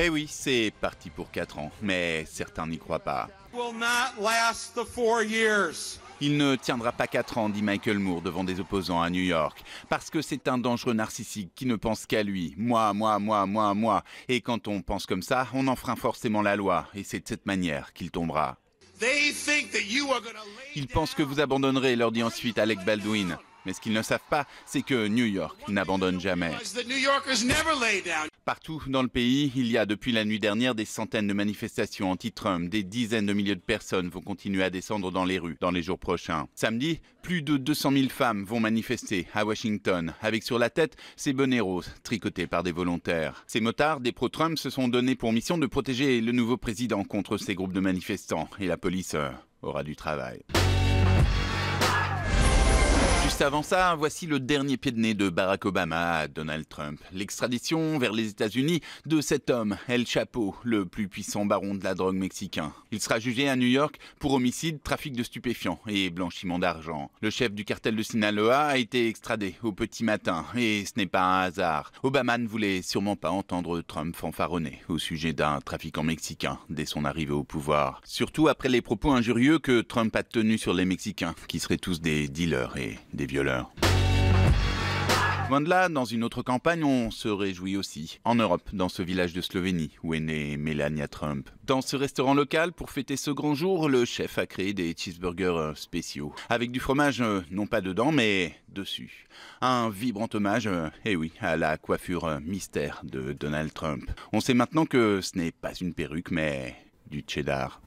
Eh oui, c'est parti pour 4 ans, mais certains n'y croient pas. Il ne tiendra pas 4 ans, dit Michael Moore devant des opposants à New York, parce que c'est un dangereux narcissique qui ne pense qu'à lui. Moi. Et quand on pense comme ça, on enfreint forcément la loi, et c'est de cette manière qu'il tombera. Ils pensent que vous abandonnerez, leur dit ensuite Alec Baldwin. Mais ce qu'ils ne savent pas, c'est que New York n'abandonne jamais. Partout dans le pays, il y a depuis la nuit dernière des centaines de manifestations anti-Trump. Des dizaines de milliers de personnes vont continuer à descendre dans les rues dans les jours prochains. Samedi, plus de 200 000 femmes vont manifester à Washington, avec sur la tête ces bonnets roses tricotés par des volontaires. Ces motards, des pro-Trump, se sont donnés pour mission de protéger le nouveau président contre ces groupes de manifestants. Et la police aura du travail. Juste avant ça, voici le dernier pied de nez de Barack Obama à Donald Trump. L'extradition vers les États-Unis de cet homme, El Chapo, le plus puissant baron de la drogue mexicain. Il sera jugé à New York pour homicide, trafic de stupéfiants et blanchiment d'argent. Le chef du cartel de Sinaloa a été extradé au petit matin et ce n'est pas un hasard. Obama ne voulait sûrement pas entendre Trump fanfaronner au sujet d'un trafiquant mexicain dès son arrivée au pouvoir. Surtout après les propos injurieux que Trump a tenus sur les Mexicains, qui seraient tous des dealers et des violeurs. Loin de là, dans une autre campagne, on se réjouit aussi. En Europe, dans ce village de Slovénie, où est née Melania Trump. Dans ce restaurant local, pour fêter ce grand jour, le chef a créé des cheeseburgers spéciaux. Avec du fromage, non pas dedans, mais dessus. Un vibrant hommage, eh oui, à la coiffure mystère de Donald Trump. On sait maintenant que ce n'est pas une perruque, mais du cheddar.